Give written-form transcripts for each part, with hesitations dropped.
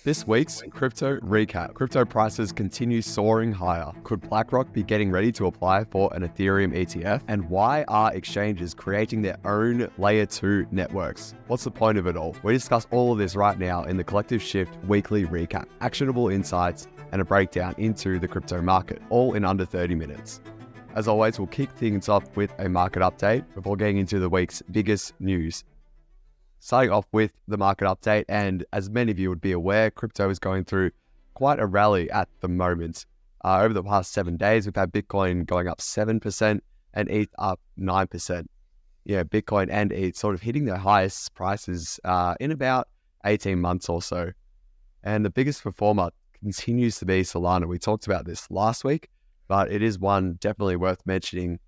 This week's Crypto Recap. Crypto prices continue soaring higher. Could BlackRock be getting ready to apply for an Ethereum ETF? And why are exchanges creating their own Layer 2 networks? What's the point of it all? We discuss all of this right now in the Collective Shift Weekly Recap. Actionable insights and a breakdown into the crypto market, all in under 30 minutes. As always, we'll kick things off with a market update before getting into the week's biggest news. Starting off with the market update, and as many of you would be aware, crypto is going through quite a rally at the moment. Over the past 7 days, we've had Bitcoin going up 7% and ETH up 9%. Yeah, Bitcoin and ETH sort of hitting their highest prices in about 18 months or so. And the biggest performer continues to be Solana. We talked about this last week, but it is one definitely worth mentioning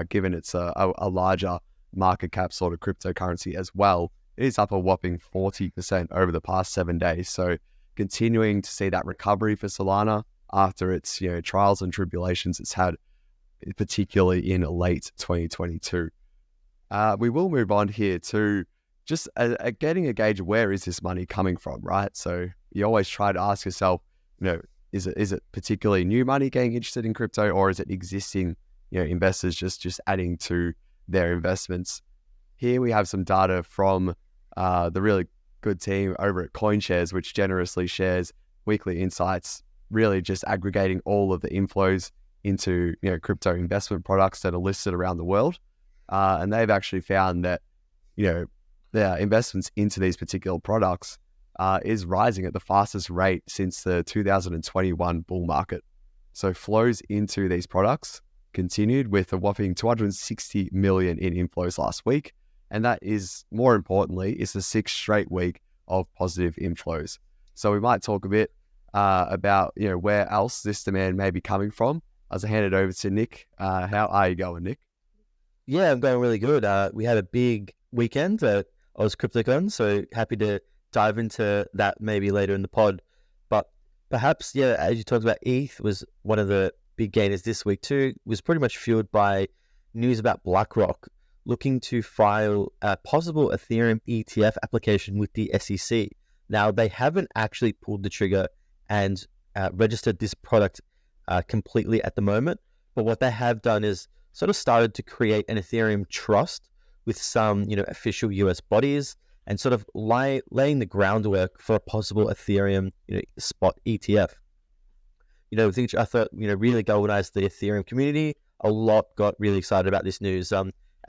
given it's a larger market cap sort of cryptocurrency as well. It is up a whopping 40% over the past 7 days. So continuing to see that recovery for Solana after its trials and tribulations it's had, particularly in late 2022. We will move on here to just getting a gauge of where is this money coming from, right? So you always try to ask yourself, is it particularly new money getting interested in crypto, or is it existing investors just adding to their investments? Here we have some data from the really good team over at CoinShares, which generously shares weekly insights, really just aggregating all of the inflows into crypto investment products that are listed around the world. And they've actually found that their investments into these particular products is rising at the fastest rate since the 2021 bull market. So flows into these products continued with a whopping 260 million in inflows last week. And that is, more importantly, is the 6th straight week of positive inflows. So we might talk a bit about where else this demand may be coming from. As I hand it over to Nick, how are you going, Nick? Yeah, I'm going really good. We had a big weekend at Oz CryptoCon, so happy to dive into that maybe later in the pod. But perhaps, as you talked about, ETH was one of the big gainers this week too. It was pretty much fueled by news about BlackRock looking to file a possible Ethereum ETF application with the SEC. Now, they haven't actually pulled the trigger and registered this product completely at the moment, but what they have done is sort of started to create an Ethereum trust with some official US bodies and sort of laying the groundwork for a possible Ethereum spot ETF. Which I thought really galvanized the Ethereum community. A lot got really excited about this news.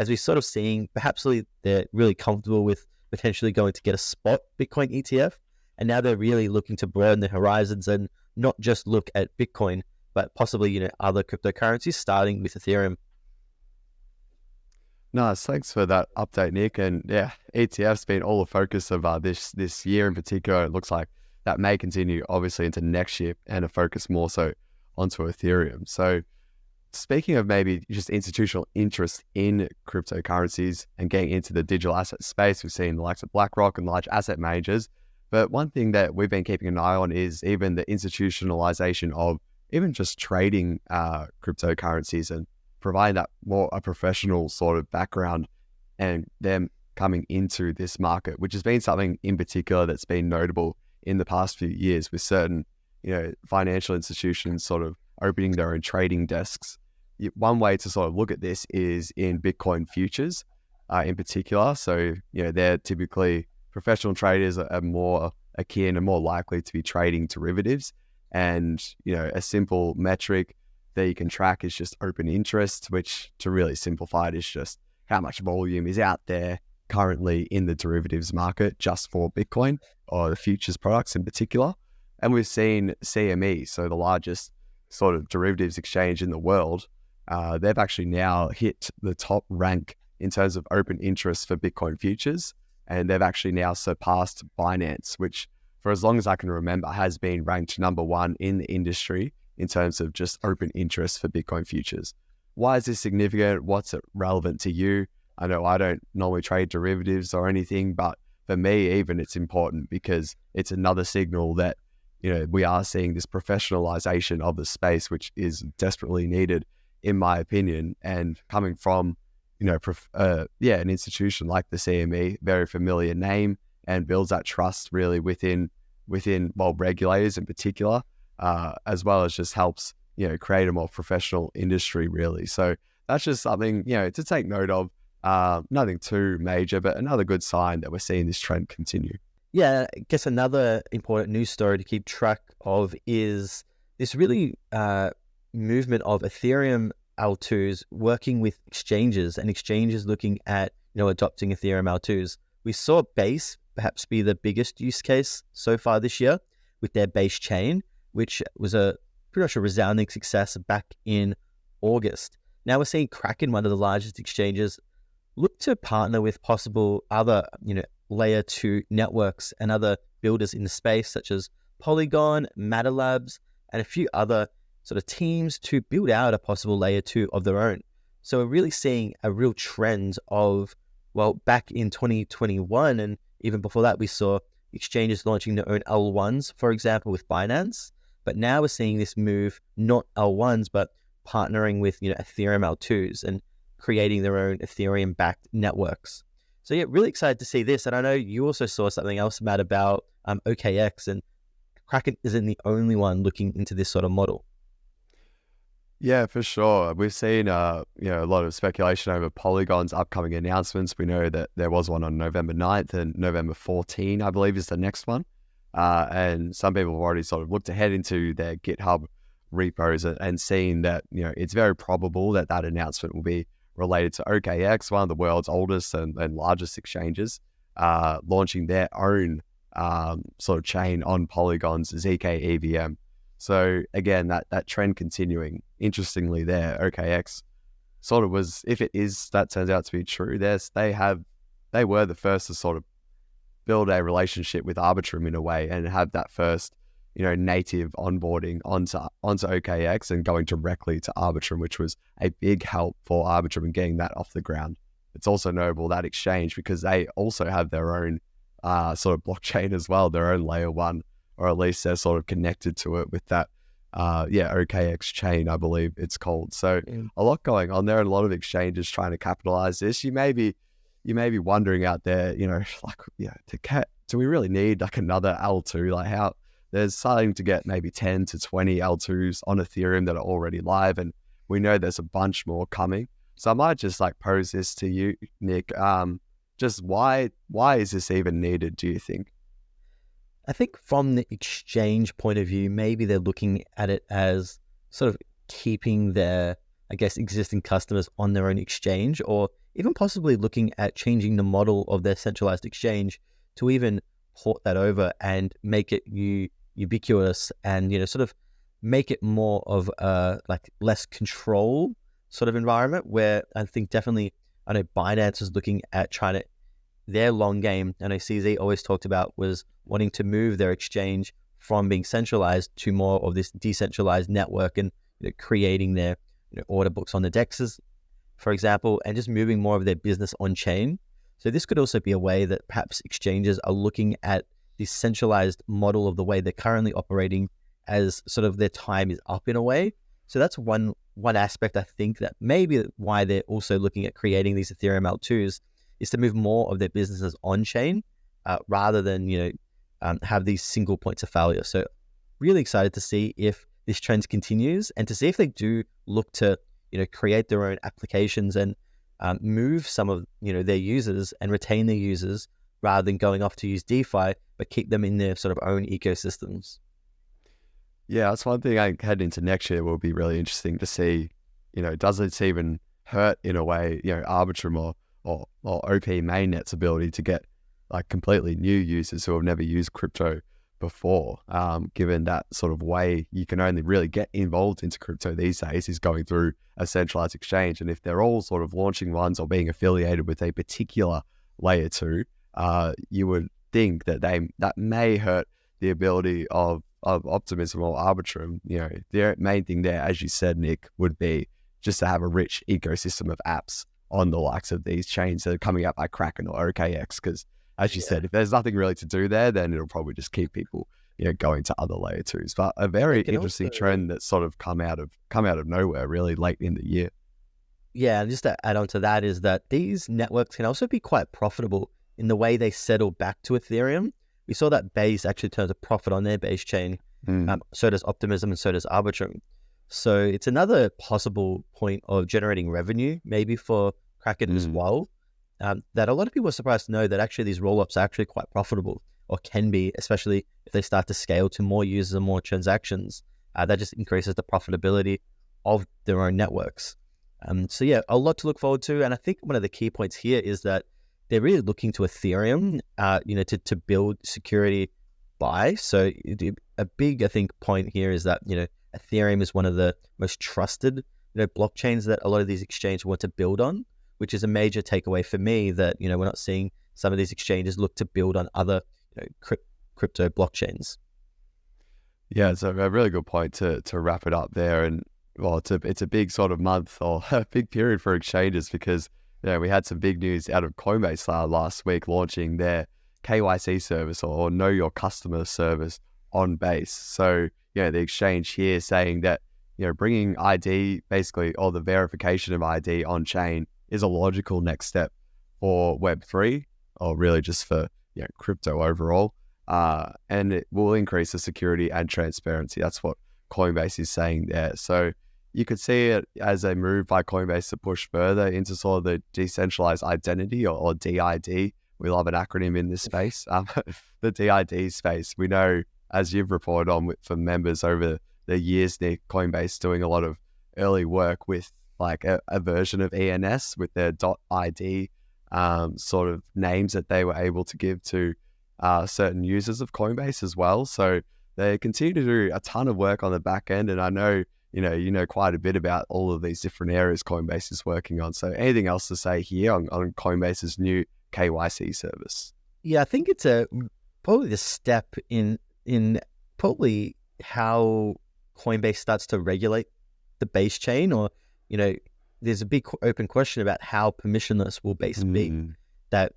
As we're sort of seeing, perhaps they're really comfortable with potentially going to get a spot Bitcoin ETF, and now they're really looking to broaden their horizons and not just look at Bitcoin, but possibly other cryptocurrencies, starting with Ethereum. Nice, thanks for that update, Nick. And yeah, ETF's been all the focus of this year in particular. It looks like that may continue, obviously, into next year, and a focus more so onto Ethereum. So speaking of maybe just institutional interest in cryptocurrencies and getting into the digital asset space, we've seen the likes of BlackRock and large asset managers. But one thing that we've been keeping an eye on is even the institutionalization of even just trading cryptocurrencies and providing that more a professional sort of background and them coming into this market, which has been something in particular that's been notable in the past few years with certain, financial institutions sort of opening their own trading desks. One way to sort of look at this is in Bitcoin futures in particular. So, they're typically professional traders are more akin and more likely to be trading derivatives. And, a simple metric that you can track is just open interest, which, to really simplify it, is just how much volume is out there currently in the derivatives market just for Bitcoin or the futures products in particular. And we've seen CME, so the largest sort of derivatives exchange in the world, they've actually now hit the top rank in terms of open interest for Bitcoin futures. And they've actually now surpassed Binance, which for as long as I can remember has been ranked number one in the industry in terms of just open interest for Bitcoin futures. Why is this significant? What's it relevant to you? I know I don't normally trade derivatives or anything, but for me, even it's important because it's another signal that, we are seeing this professionalization of the space, which is desperately needed, in my opinion, and coming from, an institution like the CME, very familiar name, and builds that trust really within within, well, regulators in particular, as well as just helps, create a more professional industry, really. So that's just something, to take note of. Nothing too major, but another good sign that we're seeing this trend continue. Yeah, I guess another important news story to keep track of is this really movement of Ethereum L2s working with exchanges, and exchanges looking at adopting Ethereum L2s. We saw Base perhaps be the biggest use case so far this year with their Base chain, which was a pretty much a resounding success back in August. Now we're seeing Kraken, one of the largest exchanges, look to partner with possible other layer 2 networks and other builders in the space, such as Polygon, Matter Labs, and a few other sort of teams to build out a possible layer 2 of their own. So we're really seeing a real trend of, well, back in 2021 and even before that, we saw exchanges launching their own L1s, for example, with Binance. But now we're seeing this move, not L1s, but partnering with Ethereum L2s and creating their own Ethereum-backed networks. So yeah, really excited to see this. And I know you also saw something else, Matt, about OKX, and Kraken isn't the only one looking into this sort of model. Yeah, for sure. We've seen a lot of speculation over Polygon's upcoming announcements. We know that there was one on November 9th and November 14, I believe, is the next one. And some people have already sort of looked ahead into their GitHub repos and seen that it's very probable that announcement will be related to OKX, one of the world's oldest and largest exchanges, launching their own sort of chain on Polygon's ZK EVM. So again, that trend continuing. Interestingly, there, OKX sort of was, if that turns out to be true, they were the first to sort of build a relationship with Arbitrum in a way and have that first, native onboarding onto OKX and going directly to Arbitrum, which was a big help for Arbitrum in getting that off the ground. It's also notable, that exchange, because they also have their own sort of blockchain as well, their own layer 1, or at least they're sort of connected to it with that, OKX chain, I believe it's called. So a lot going on there, and a lot of exchanges trying to capitalize this. You may be wondering out there, do we really need like another L2? Like, how there's starting to get maybe 10 to 20 L2s on Ethereum that are already live, and we know there's a bunch more coming. So I might just like pose this to you, Nick. Just why is this even needed, do you think? I think from the exchange point of view, maybe they're looking at it as sort of keeping their, I guess, existing customers on their own exchange, or even possibly looking at changing the model of their centralized exchange to even port that over and make it ubiquitous and, sort of make it more of a like less control sort of environment, where I think definitely, I know Binance is looking at trying to, their long game, I know CZ always talked about, was wanting to move their exchange from being centralized to more of this decentralized network, and creating their order books on the dexes, for example, and just moving more of their business on chain. So this could also be a way that perhaps exchanges are looking at this centralized model of the way they're currently operating as sort of their time is up in a way. So that's one aspect, I think, that maybe why they're also looking at creating these Ethereum L2s is to move more of their businesses on chain, rather than have these single points of failure. So really excited to see if this trend continues, and to see if they do look to create their own applications and move some of their users and retain their users, rather than going off to use DeFi, but keep them in their sort of own ecosystems. Yeah, that's one thing I head into next year will be really interesting to see, does it even hurt in a way, Arbitrum or OP Mainnet's ability to get like completely new users who have never used crypto before, given that sort of way you can only really get involved into crypto these days is going through a centralized exchange. And if they're all sort of launching ones or being affiliated with a particular layer 2, you would think that that may hurt the ability of Optimism or Arbitrum. Their main thing there, as you said, Nick, would be just to have a rich ecosystem of apps on the likes of these chains that are coming out by Kraken or OKX, because as you said, if there's nothing really to do there, then it'll probably just keep people going to other layer 2s. But a very interesting trend that's sort of come out of nowhere really late in the year. Yeah, and just to add on to that is that these networks can also be quite profitable in the way they settle back to Ethereum, we saw that Base actually turns a profit on their Base chain. So does Optimism and so does Arbitrum. So it's another possible point of generating revenue, maybe for Kraken as well, that a lot of people are surprised to know that actually these roll-ups are actually quite profitable, or can be, especially if they start to scale to more users and more transactions. That just increases the profitability of their own networks. So yeah, a lot to look forward to. And I think one of the key points here is that they're really looking to Ethereum, to build security by. So a big, I think, point here is that, Ethereum is one of the most trusted, blockchains that a lot of these exchanges want to build on, which is a major takeaway for me that, we're not seeing some of these exchanges look to build on other, crypto blockchains. Yeah, it's a really good point to wrap it up there. And well, it's a big sort of month, or a big period for exchanges, because we had some big news out of Coinbase last week, launching their KYC service, or Know Your Customer service on Base. So the exchange here saying that bringing ID, basically, or the verification of ID on chain, is a logical next step for Web3, or really just for crypto overall. And it will increase the security and transparency. That's what Coinbase is saying there. So you could see it as a move by Coinbase to push further into sort of the decentralized identity, or DID. We love an acronym in this space. The DID space. We know, as you've reported on for members over the years, Nick, Coinbase doing a lot of early work with like a version of ENS with their .id sort of names that they were able to give to certain users of Coinbase as well. So they continue to do a ton of work on the back end, and I know you know quite a bit about all of these different areas Coinbase is working on. So anything else to say here on Coinbase's new KYC service? Yeah, I think it's probably the step in probably how Coinbase starts to regulate the Base chain, or there's a big open question about how permissionless will Base be. That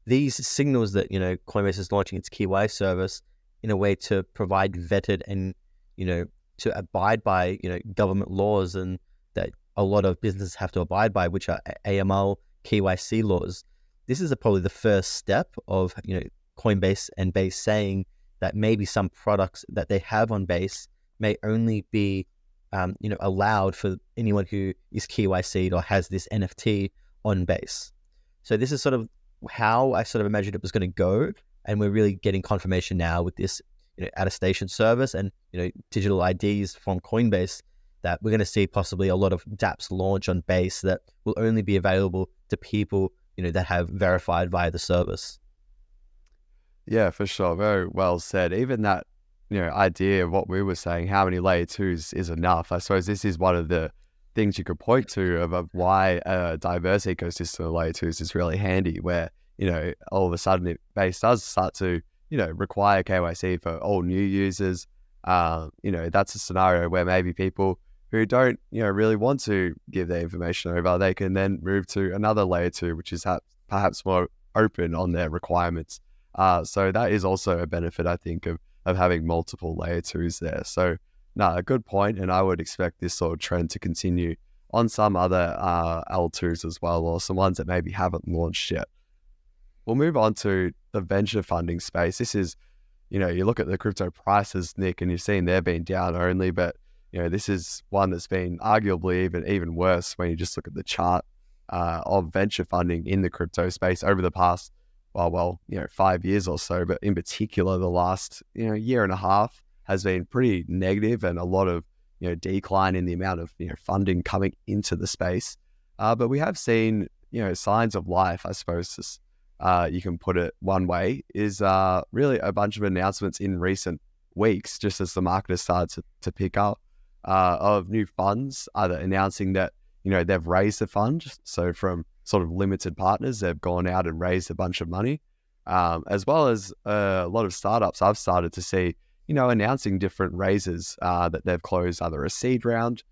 these signals that Coinbase is launching its KYC service in a way to provide vetted and to abide by government laws, and that a lot of businesses have to abide by, which are AML, KYC laws. This is probably the first step of Coinbase and Base saying that maybe some products that they have on Base may only be allowed for anyone who is KYC'd or has this NFT on Base. So this is sort of how I sort of imagined it was going to go, and we're really getting confirmation now with this attestation service and digital IDs from Coinbase, that we're going to see possibly a lot of dApps launch on Base that will only be available to people that have verified via the service. Yeah, for sure. Very well said. Even that idea of what we were saying, how many layer 2s is enough. I suppose this is one of the things you could point to of why a diverse ecosystem of layer 2s is really handy, where all of a sudden Base does start to require KYC for all new users. That's a scenario where maybe people who don't really want to give their information over, they can then move to another layer 2, which is perhaps more open on their requirements. So that is also a benefit, I think, of having multiple layer 2s there. So a good point, and I would expect this sort of trend to continue on some other L2s as well, or some ones that maybe haven't launched yet. We'll move on to the venture funding space. This is, you look at the crypto prices, Nick, and you've seen they've been down only, but this is one that's been arguably even worse when you just look at the chart of venture funding in the crypto space over the past 5 years or so, but in particular the last year and a half has been pretty negative, and a lot of decline in the amount of funding coming into the space. But we have seen signs of life, I suppose. You can put it one way, is really a bunch of announcements in recent weeks, just as the market has started to pick up, of new funds either announcing that they've raised a fund. So from sort of limited partners, they've gone out and raised a bunch of money, as well as a lot of startups I've started to see announcing different raises that they've closed, either a seed round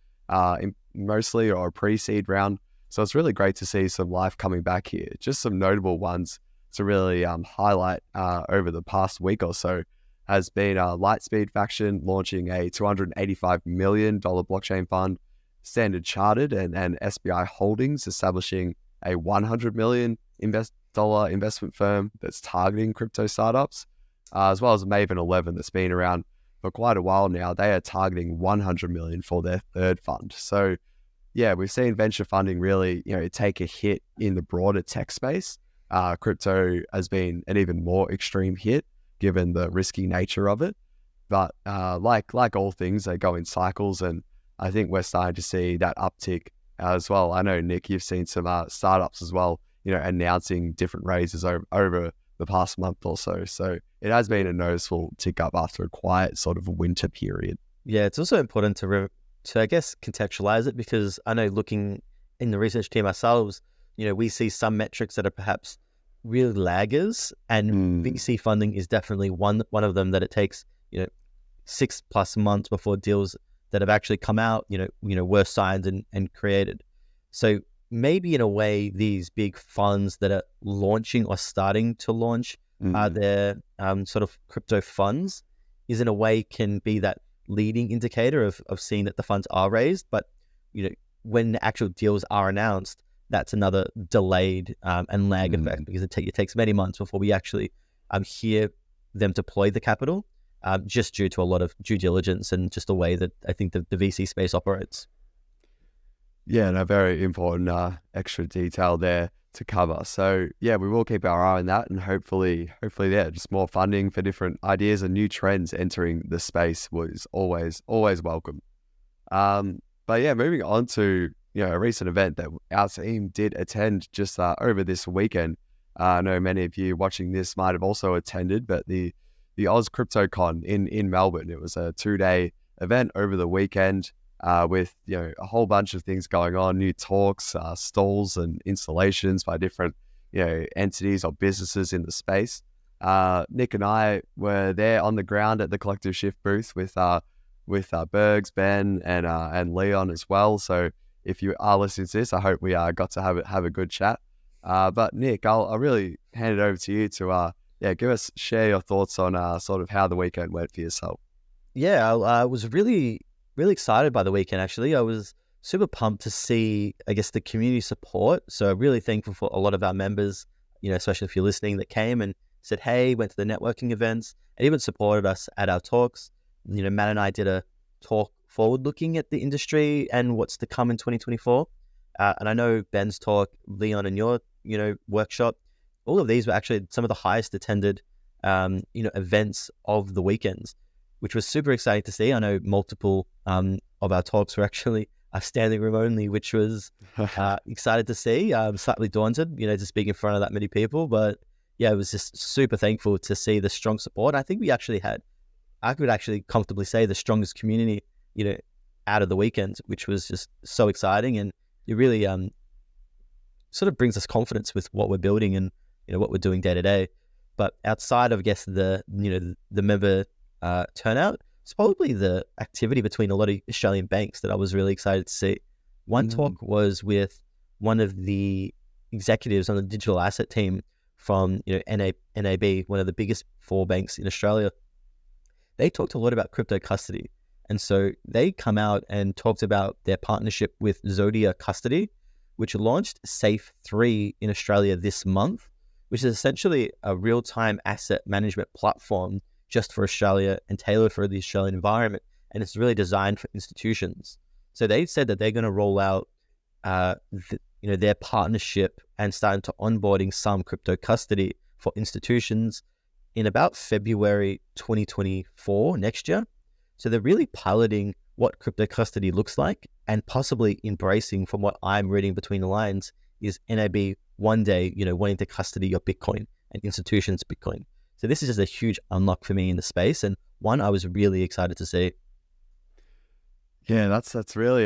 mostly, or a pre-seed round. So it's really great to see some life coming back here. Just some notable ones to really highlight over the past week or so has been Lightspeed Faction launching a $285 million blockchain fund, Standard Chartered and SBI Holdings establishing a $100 million investment firm that's targeting crypto startups. as well as Maven 11 that's been around for quite a while now. They are targeting 100 million for their third fund. So yeah, we've seen venture funding really, take a hit in the broader tech space. Crypto has been an even more extreme hit given the risky nature of it. But like all things, they go in cycles, and I think we're starting to see that uptick as well. I know, Nick, you've seen some startups as well, announcing different raises over the past month or so. So it has been a noticeable tick up after a quiet sort of winter period. Yeah, it's also important to I guess contextualize it, because I know looking in the research team ourselves, we see some metrics that are perhaps really laggers, and VC funding is definitely one of them, that it takes 6+ months before deals that have actually come out, were signed and created. So maybe in a way, these big funds that are launching or starting to launch their sort of crypto funds is in a way can be that leading indicator of seeing that the funds are raised. But when the actual deals are announced, that's another delayed and lag effect, because it takes many months before we actually hear them deploy the capital, just due to a lot of due diligence and just the way that I think the VC space operates. Yeah, no, very important extra detail there to cover. So yeah, we will keep our eye on that, and hopefully, yeah, just more funding for different ideas and new trends entering the space was always welcome. But yeah, moving on to a recent event that our team did attend just over this weekend. I know many of you watching this might have also attended, but the Oz CryptoCon in Melbourne. It was a 2-day event over the weekend. With a whole bunch of things going on, new talks, stalls and installations by different entities or businesses in the space. Nick and I were there on the ground at the Collective Shift booth with Bergs, Ben, and Leon as well. So if you are listening to this, I hope we got to have a good chat. But Nick, I'll really hand it over to you to share your thoughts on sort of how the weekend went for yourself. Yeah, I was really excited by the weekend, actually. I was super pumped to see, I guess, the community support. So really thankful for a lot of our members, especially if you're listening, that came and said, hey, went to the networking events, and even supported us at our talks. Matt and I did a talk forward looking at the industry and what's to come in 2024. And I know Ben's talk, Leon, and your, workshop, all of these were actually some of the highest attended, events of the weekends, which was super exciting to see. I know multiple of our talks were actually standing room only, which was excited to see. Slightly daunted, to speak in front of that many people. But yeah, it was just super thankful to see the strong support. I think we actually had, I could actually comfortably say, the strongest community, out of the weekend, which was just so exciting. And it really sort of brings us confidence with what we're building and, what we're doing day to day. But outside of, I guess, the member turnout, it's probably the activity between a lot of Australian banks that I was really excited to see. One talk was with one of the executives on the digital asset team from NAB, one of the biggest 4 banks in Australia. They talked a lot about crypto custody, and so they come out and talked about their partnership with Zodia Custody, which launched Safe 3 in Australia this month, which is essentially a real-time asset management platform just for Australia and tailored for the Australian environment. And it's really designed for institutions. So they said that they're going to roll out, their partnership and starting to onboarding some crypto custody for institutions in about February 2024 next year. So they're really piloting what crypto custody looks like, and possibly embracing, from what I'm reading between the lines, is NAB one day, wanting to custody your Bitcoin and institutions' Bitcoin. So this is just a huge unlock for me in the space, and one I was really excited to see. Yeah, that's really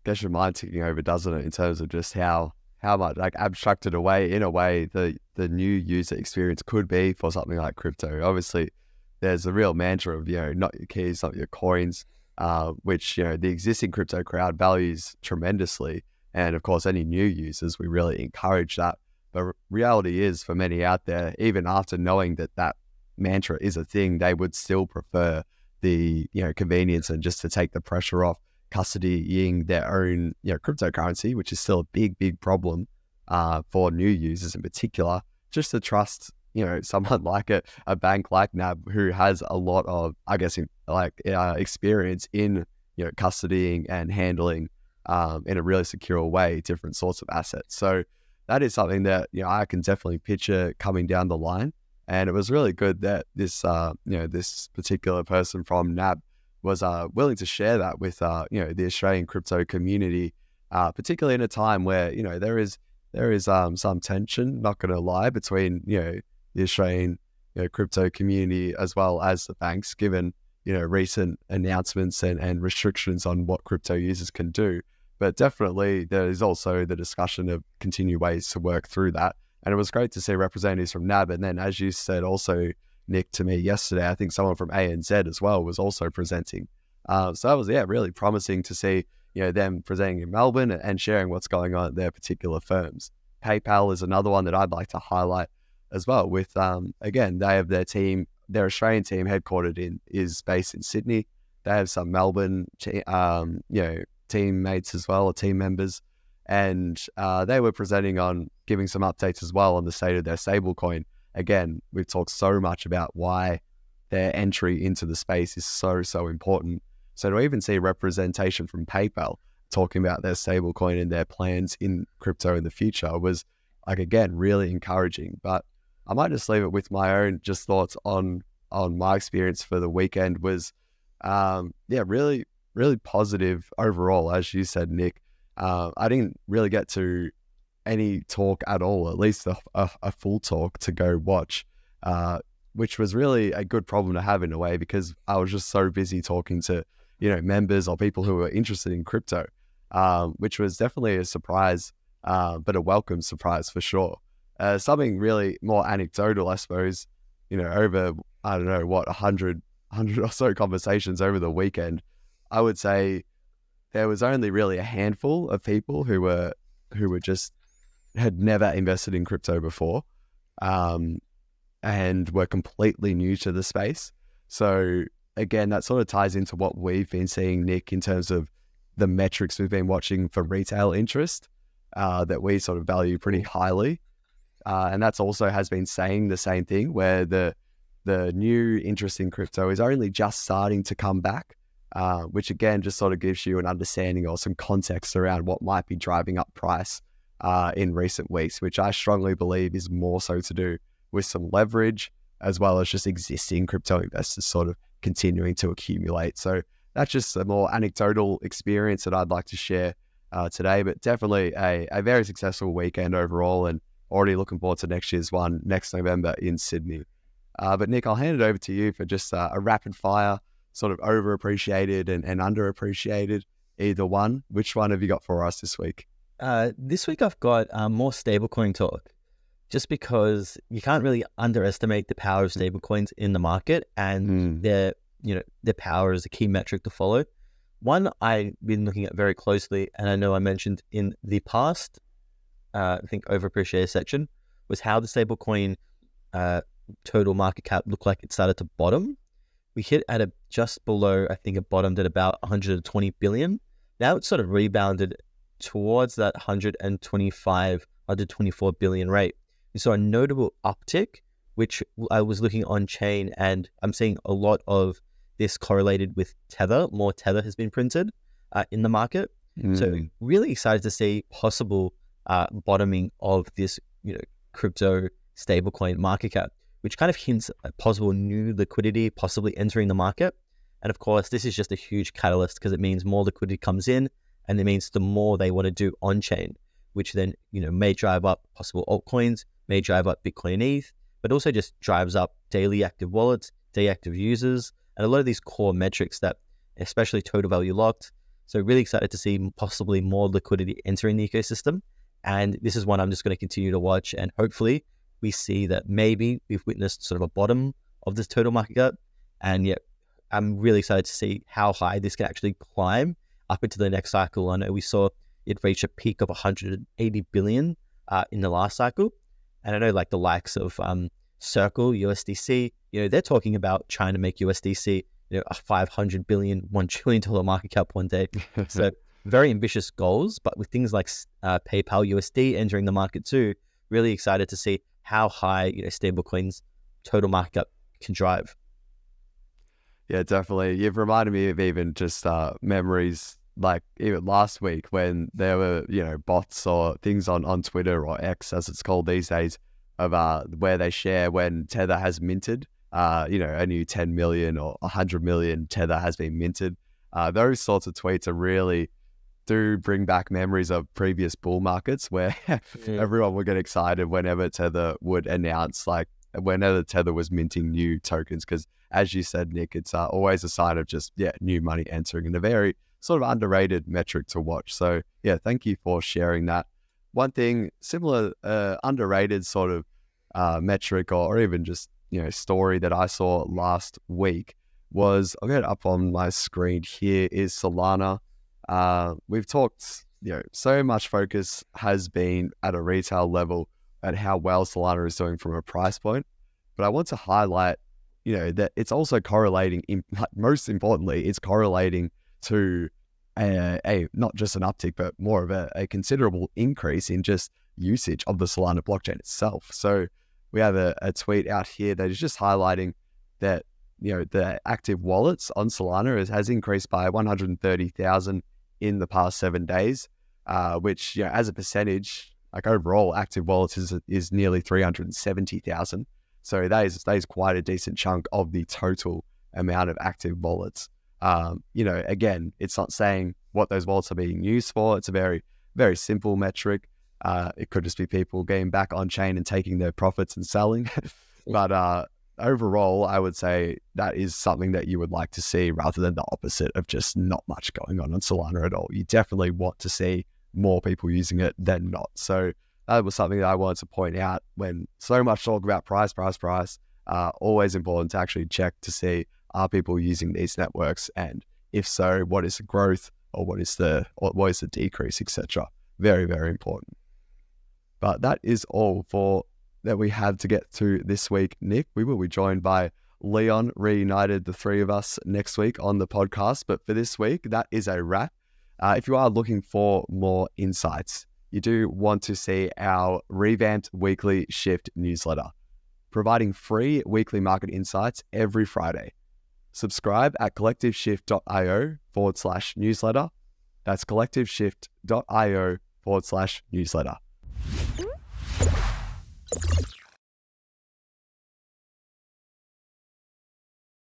gets your mind ticking over, doesn't it? In terms of just how much abstracted away in a way the new user experience could be for something like crypto. Obviously, there's a real mantra of not your keys, not your coins, which the existing crypto crowd values tremendously, and of course any new users, we really encourage that. But reality is, for many out there, even after knowing that mantra is a thing, they would still prefer the convenience and just to take the pressure off custodying their own cryptocurrency, which is still a big problem for new users in particular, just to trust someone like a bank like NAB who has a lot of, I guess, experience in, custodying and handling in a really secure way different sorts of assets. So that is something that, I can definitely picture coming down the line. And it was really good that this, this particular person from NAB was willing to share that with, the Australian crypto community, particularly in a time where, there is some tension, not going to lie, between, the Australian crypto community as well as the banks, given, recent announcements and restrictions on what crypto users can do. But definitely there is also the discussion of continued ways to work through that. And it was great to see representatives from NAB. And then, as you said also, Nick, to me yesterday, I think someone from ANZ as well was also presenting. So that was, really promising to see, them presenting in Melbourne and sharing what's going on at their particular firms. PayPal is another one that I'd like to highlight as well with, again, they have their team, their Australian team is based in Sydney. They have some Melbourne, teammates as well, or team members. And they were presenting on giving some updates as well on the state of their stablecoin. Again, we've talked so much about why their entry into the space is so important. So to even see representation from PayPal talking about their stablecoin and their plans in crypto in the future was, again, really encouraging. But I might just leave it with my own just thoughts on my experience for the weekend was, really, really positive overall. As you said, Nick, I didn't really get to any talk at all, at least a full talk to go watch, which was really a good problem to have in a way, because I was just so busy talking to, members or people who were interested in crypto, which was definitely a surprise, but a welcome surprise for sure. Something really more anecdotal, I suppose, over, I don't know, 100 or so conversations over the weekend, I would say there was only really a handful of people who had never invested in crypto before, and were completely new to the space. So again, that sort of ties into what we've been seeing, Nick, in terms of the metrics we've been watching for retail interest, that we sort of value pretty highly. And that's also has been saying the same thing, where the new interest in crypto is only just starting to come back, which again just sort of gives you an understanding or some context around what might be driving up price in recent weeks, which I strongly believe is more so to do with some leverage, as well as just existing crypto investors sort of continuing to accumulate. So that's just a more anecdotal experience that I'd like to share today, but definitely a very successful weekend overall, and already looking forward to next year's one next November in Sydney. But Nick, I'll hand it over to you for just a rapid fire sort of overappreciated and underappreciated, either one. Which one have you got for us this week? This week I've got more stablecoin talk, just because you can't really underestimate the power of stablecoins in the market, and their power is a key metric to follow. One I've been looking at very closely, and I know I mentioned in the past, I think overappreciated section, was how the stablecoin total market cap looked like it started to bottom. We hit at just below, I think it bottomed at about 120 billion. Now it's sort of rebounded towards that 125, 124 billion rate. We saw a notable uptick, which I was looking on chain, and I'm seeing a lot of this correlated with Tether. More Tether has been printed in the market. So really excited to see possible bottoming of this, crypto stablecoin market cap, which kind of hints at possible new liquidity possibly entering the market. And of course, this is just a huge catalyst, because it means more liquidity comes in, and it means the more they want to do on chain, which then, may drive up possible altcoins, may drive up Bitcoin and ETH, but also just drives up daily active wallets, day active users, and a lot of these core metrics that, especially total value locked. So really excited to see possibly more liquidity entering the ecosystem. And this is one I'm just going to continue to watch, and hopefully we see that maybe we've witnessed sort of a bottom of this total market cap. And yet I'm really excited to see how high this can actually climb up into the next cycle. I know we saw it reach a peak of 180 billion in the last cycle. And I know like the likes of Circle, USDC, they're talking about trying to make USDC, a 500 billion, $1 trillion market cap one day. So very ambitious goals, but with things like PayPal USD entering the market too, really excited to see how high stablecoins total market cap can drive. Yeah, definitely. You've reminded me of even just memories like even last week when there were, bots or things on Twitter or X as it's called these days of where they share when Tether has minted, a new 10 million or 100 million Tether has been minted. Those sorts of tweets are really do bring back memories of previous bull markets where everyone would get excited whenever Tether would announce, like whenever Tether was minting new tokens, because as you said, Nick, it's always a sign of just, new money entering, and a very sort of underrated metric to watch. So yeah, thank you for sharing that. One thing, similar, underrated sort of metric or even just, story that I saw last week was, I'll get it up on my screen here, is Solana. We've talked, so much focus has been at a retail level at how well Solana is doing from a price point. But I want to highlight, that it's also correlating, most importantly, it's correlating to a not just an uptick, but more of a considerable increase in just usage of the Solana blockchain itself. So we have a tweet out here that is just highlighting that, the active wallets on Solana has increased by 130,000 in the past 7 days, which, as a percentage, like overall active wallets is nearly 370,000. So that is quite a decent chunk of the total amount of active wallets. Again, it's not saying what those wallets are being used for. It's a very, very simple metric. It could just be people getting back on chain and taking their profits and selling. But overall, I would say that is something that you would like to see rather than the opposite of just not much going on Solana at all. You definitely want to see more people using it than not. So that was something that I wanted to point out when so much talk about price. Always important to actually check to see, are people using these networks? And if so, what is the growth or what is the decrease, etc. Very, very important. But that is all for that we have to get to this week, Nick. We will be joined by Leon, reunited, the three of us, next week on the podcast. But for this week, that is a wrap. If you are looking for more insights, you do want to see our revamped weekly Shift newsletter, providing free weekly market insights every Friday. Subscribe at collectiveshift.io/newsletter. That's collectiveshift.io/newsletter.